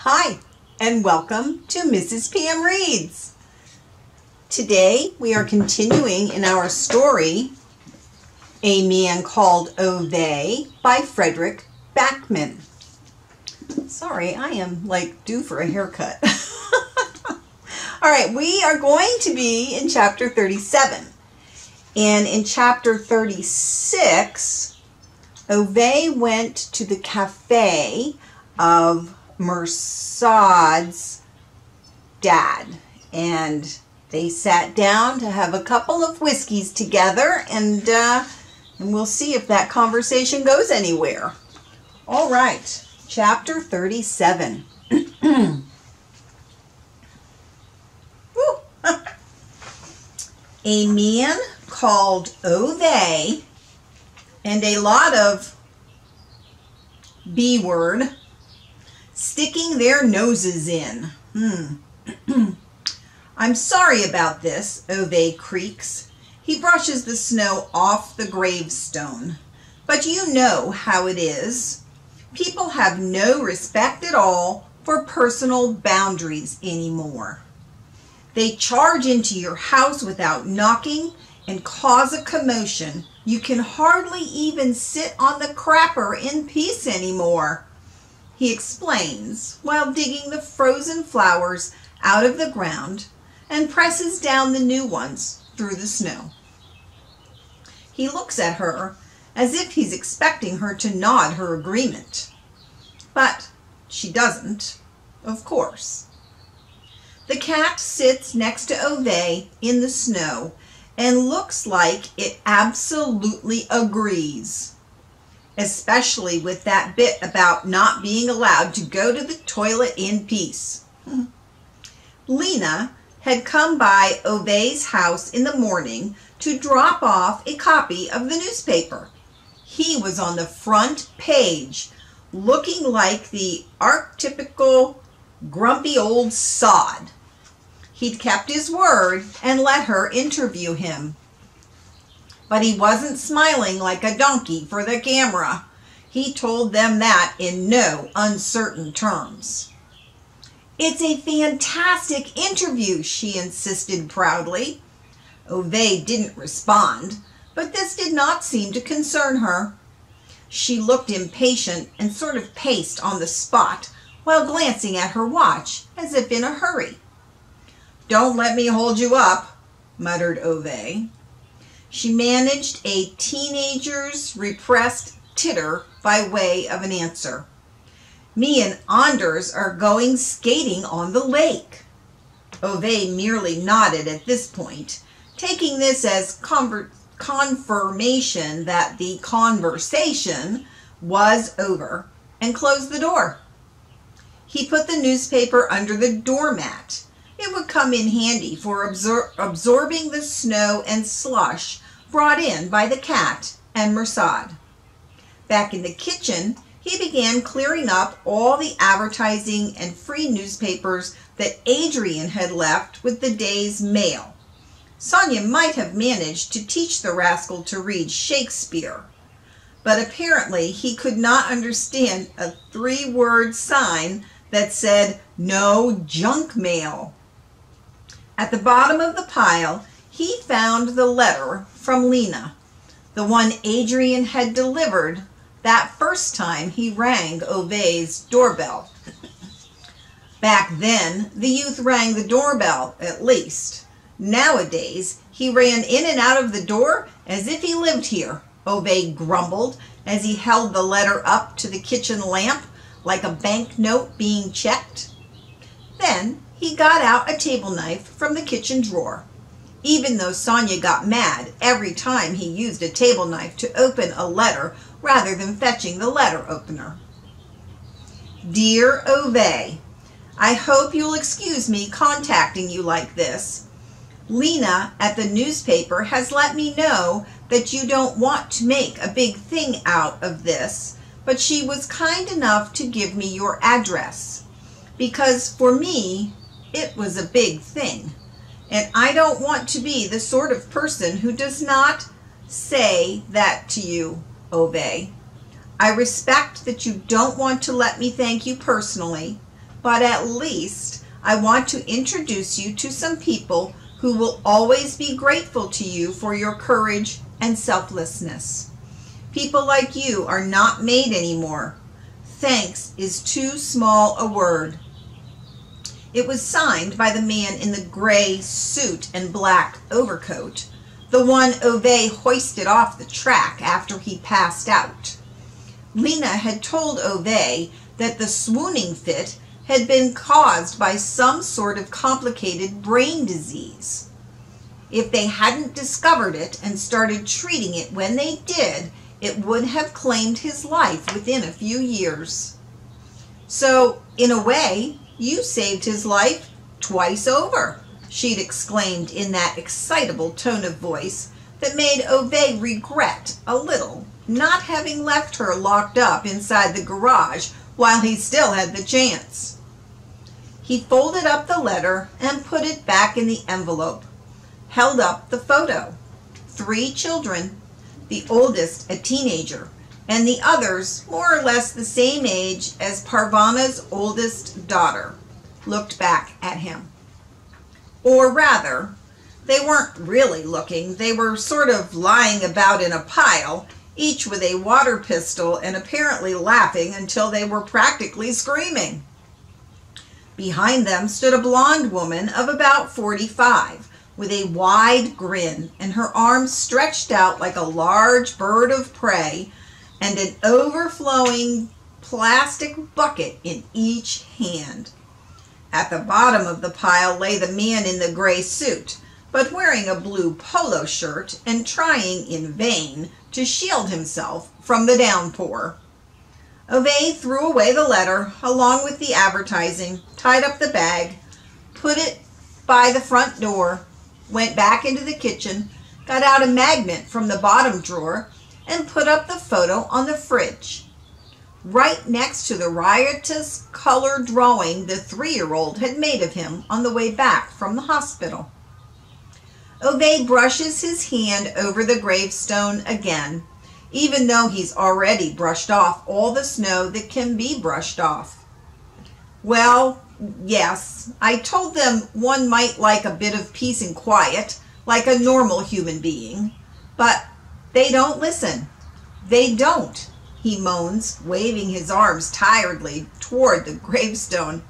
Hi, and welcome to Mrs. Pam Reads. Today we are continuing in our story, A Man Called Ove by Fredrik Backman. Sorry, I am due for a haircut. All right, we are going to be in chapter 37. And in chapter 36, Ove went to the cafe of Mersad's dad, and they sat down to have a couple of whiskeys together, and we'll see if that conversation goes anywhere. All right, chapter 37. A man called Ove, and a lot of B word sticking their noses in. I'm sorry about this, Ove creaks. He brushes the snow off the gravestone. But you know how it is. People have no respect at all for personal boundaries anymore. They charge into your house without knocking and cause a commotion. You can hardly even sit on the crapper in peace anymore, he explains while digging the frozen flowers out of the ground and presses down the new ones through the snow. He looks at her as if he's expecting her to nod her agreement. But she doesn't, of course. The cat sits next to Ove in the snow and looks like it absolutely agrees, especially with that bit about not being allowed to go to the toilet in peace. Lena had come by Ove's house in the morning to drop off a copy of the newspaper. He was on the front page, looking like the archetypical grumpy old sod. He'd kept his word and let her interview him. But he wasn't smiling like a donkey for the camera. He told them that in no uncertain terms. It's a fantastic interview, she insisted proudly. Ove didn't respond, but this did not seem to concern her. She looked impatient and sort of paced on the spot while glancing at her watch as if in a hurry. Don't let me hold you up, muttered Ove. She managed a teenager's repressed titter by way of an answer. Me and Anders are going skating on the lake. Ove merely nodded at this point, taking this as confirmation that the conversation was over, and closed the door. He put the newspaper under the doormat. It would come in handy for absorbing the snow and slush brought in by the cat and Mersad. Back in the kitchen, he began clearing up all the advertising and free newspapers that Adrian had left with the day's mail. Sonia might have managed to teach the rascal to read Shakespeare, but apparently he could not understand a 3-word sign that said, "No junk mail." At the bottom of the pile, he found the letter from Lena, the one Adrian had delivered that first time he rang Ove's doorbell. Back then, the youth rang the doorbell, at least. Nowadays, he ran in and out of the door as if he lived here, Ove grumbled as he held the letter up to the kitchen lamp like a banknote being checked. Then he got out a table knife from the kitchen drawer, even though Sonia got mad every time he used a table knife to open a letter rather than fetching the letter opener. Dear Ove, I hope you'll excuse me contacting you like this. Lena at the newspaper has let me know that you don't want to make a big thing out of this, but she was kind enough to give me your address, because for me, it was a big thing, and I don't want to be the sort of person who does not say that to you, Ove. I respect that you don't want to let me thank you personally, but at least I want to introduce you to some people who will always be grateful to you for your courage and selflessness. People like you are not made anymore. Thanks is too small a word." It was signed by the man in the gray suit and black overcoat, the one Ove hoisted off the track after he passed out. Lena had told Ove that the swooning fit had been caused by some sort of complicated brain disease. If they hadn't discovered it and started treating it when they did, it would have claimed his life within a few years. "So, in a way, you saved his life twice over," she'd exclaimed in that excitable tone of voice that made Ove regret a little not having left her locked up inside the garage while he still had the chance. He folded up the letter and put it back in the envelope, held up the photo. 3 children, the oldest a teenager, and the others more or less the same age as Parvana's oldest daughter, looked back at him. Or rather, they weren't really looking. They were sort of lying about in a pile, each with a water pistol and apparently laughing until they were practically screaming. Behind them stood a blonde woman of about 45, with a wide grin and her arms stretched out like a large bird of prey and an overflowing plastic bucket in each hand. At the bottom of the pile lay the man in the gray suit, but wearing a blue polo shirt and trying in vain to shield himself from the downpour. Ove threw away the letter along with the advertising, tied up the bag, put it by the front door, went back into the kitchen, got out a magnet from the bottom drawer, and put up the photo on the fridge, right next to the riotous color drawing the 3-year-old had made of him on the way back from the hospital. Ove brushes his hand over the gravestone again, even though he's already brushed off all the snow that can be brushed off. "Well, yes, I told them one might like a bit of peace and quiet, like a normal human being, but they don't listen. They don't," he moans, waving his arms tiredly toward the gravestone.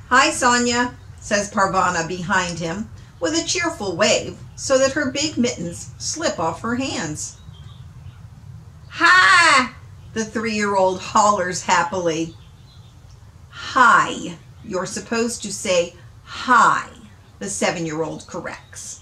"Hi, Sonia," says Parvana behind him, with a cheerful wave so that her big mittens slip off her hands. "Hi!" the 3-year-old hollers happily. "Hi. You're supposed to say hi," the 7-year-old corrects.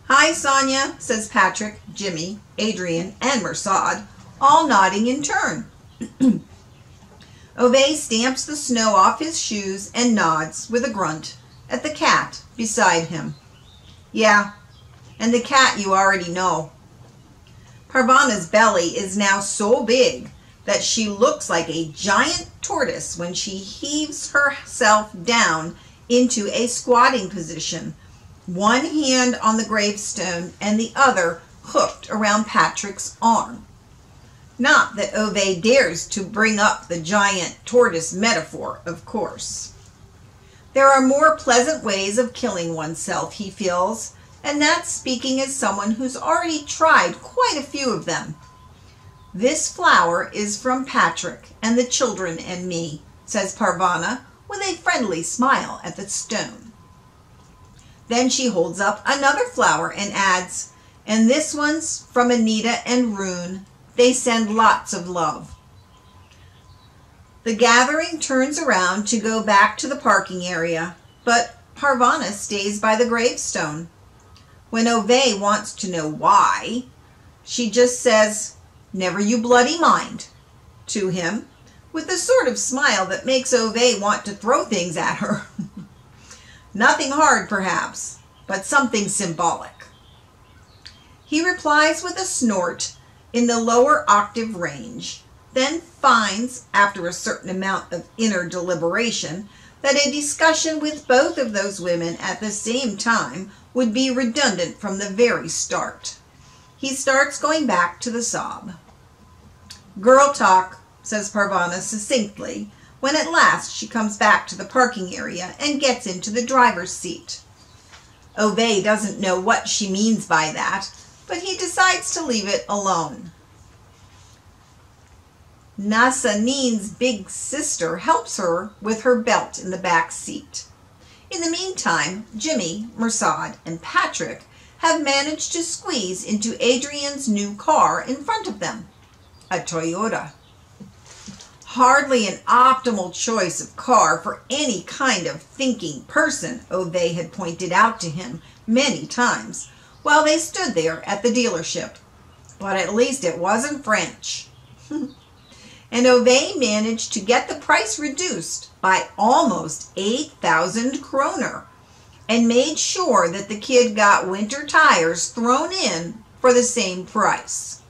"Hi, Sonia," says Patrick, Jimmy, Adrian, and Mersad, all nodding in turn. Ove stamps the snow off his shoes and nods, with a grunt, at the cat beside him. "Yeah, and the cat you already know." Parvana's belly is now so big that she looks like a giant tortoise when she heaves herself down into a squatting position, one hand on the gravestone and the other hooked around Patrick's arm. Not that Ove dares to bring up the giant tortoise metaphor, of course. There are more pleasant ways of killing oneself, he feels, and that's speaking as someone who's already tried quite a few of them. "This flower is from Patrick and the children and me," says Parvana with a friendly smile at the stone. Then she holds up another flower and adds, "And this one's from Anita and Rune. They send lots of love." The gathering turns around to go back to the parking area, but Parvana stays by the gravestone. When Ove wants to know why, she just says, "Never you bloody mind," to him, with the sort of smile that makes Ove want to throw things at her. Nothing hard, perhaps, but something symbolic. He replies with a snort in the lower octave range, then finds, after a certain amount of inner deliberation, that a discussion with both of those women at the same time would be redundant from the very start. He starts going back to the sob. "Girl talk," says Parvana succinctly, when at last she comes back to the parking area and gets into the driver's seat. Ove doesn't know what she means by that, but he decides to leave it alone. Nazanin's big sister helps her with her belt in the back seat. In the meantime, Jimmy, Mersad, and Patrick have managed to squeeze into Adrian's new car in front of them, a Toyota. Hardly an optimal choice of car for any kind of thinking person, Ove had pointed out to him many times while they stood there at the dealership. But at least it wasn't French. And Ove managed to get the price reduced by almost 8,000 kroner and made sure that the kid got winter tires thrown in for the same price.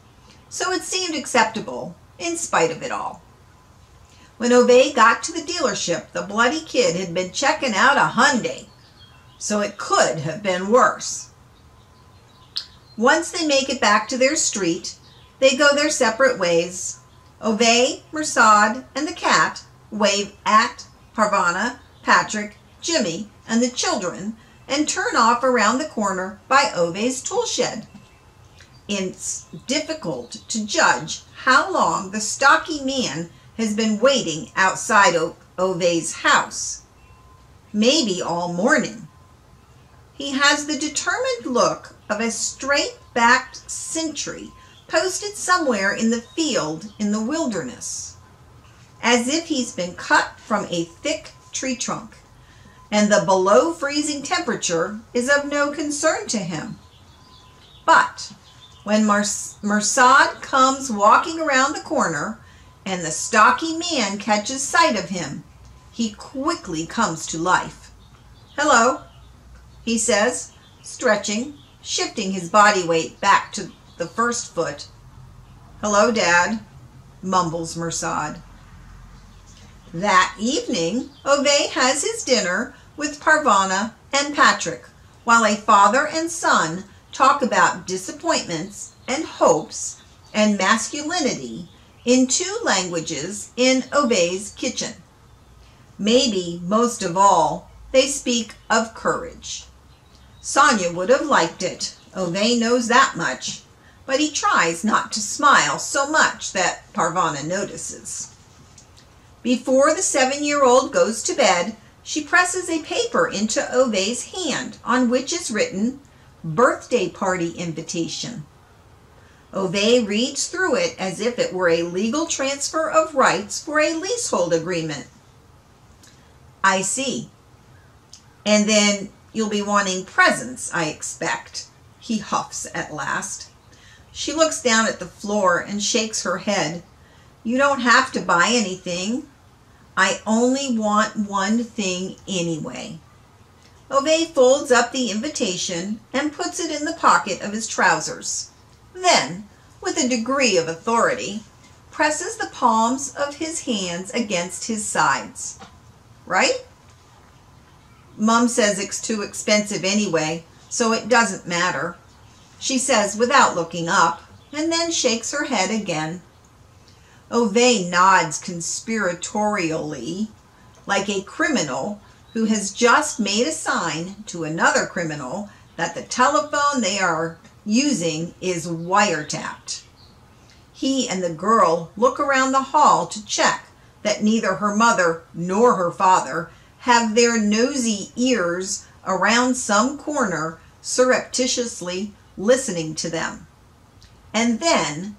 So it seemed acceptable in spite of it all. When Ove got to the dealership, the bloody kid had been checking out a Hyundai, so it could have been worse. Once they make it back to their street, they go their separate ways. Ove, Mersad, and the cat wave at Parvana, Patrick, Jimmy, and the children and turn off around the corner by Ove's tool shed. It's difficult to judge how long the stocky man has been waiting outside Ove's house. Maybe all morning. He has the determined look of a straight-backed sentry posted somewhere in the field in the wilderness, as if he's been cut from a thick tree trunk, and the below freezing temperature is of no concern to him. But when Mersad comes walking around the corner and the stocky man catches sight of him, he quickly comes to life. "Hello," he says, stretching, shifting his body weight back to the first foot. "Hello, Dad," mumbles Mersad. That evening, Ove has his dinner with Parvana and Patrick, while a father and son talk about disappointments and hopes and masculinity in two languages in Ove's kitchen. Maybe most of all, they speak of courage. Sonia would have liked it. Ove knows that much, but he tries not to smile so much that Parvana notices. Before the 7-year-old goes to bed, she presses a paper into Ove's hand on which is written, "Birthday party invitation." Ove reads through it as if it were a legal transfer of rights for a leasehold agreement. "I see. And then you'll be wanting presents, I expect," he huffs at last. She looks down at the floor and shakes her head. "You don't have to buy anything. I only want one thing anyway." Ove folds up the invitation and puts it in the pocket of his trousers. Then, with a degree of authority, presses the palms of his hands against his sides. "Right? Mom says it's too expensive anyway, so it doesn't matter," she says without looking up, and then shakes her head again. Ove nods conspiratorially, like a criminal who has just made a sign to another criminal that the telephone they are using is wiretapped. He and the girl look around the hall to check that neither her mother nor her father have their nosy ears around some corner surreptitiously listening to them. And then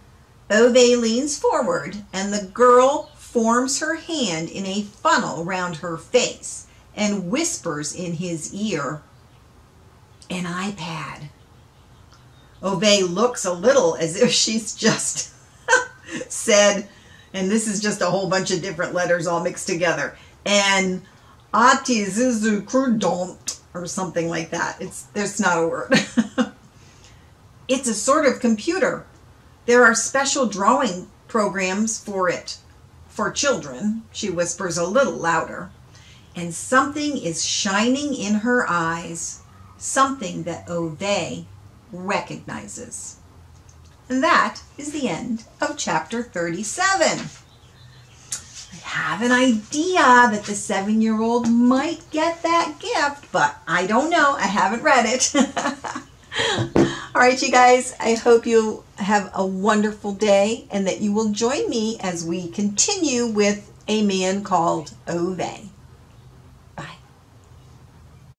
Ove leans forward and the girl forms her hand in a funnel round her face and whispers in his ear, "An iPad." Ove looks a little as if she's just said, and this is just a whole bunch of different letters all mixed together, and or something like that. There's not a word. "It's a sort of computer. There are special drawing programs for it, for children," she whispers a little louder. And something is shining in her eyes, something that Ove recognizes. And that is the end of chapter 37. I have an idea that the 7-year-old might get that gift, but I don't know. I haven't read it. All right, you guys, I hope you have a wonderful day and that you will join me as we continue with A Man Called Ove.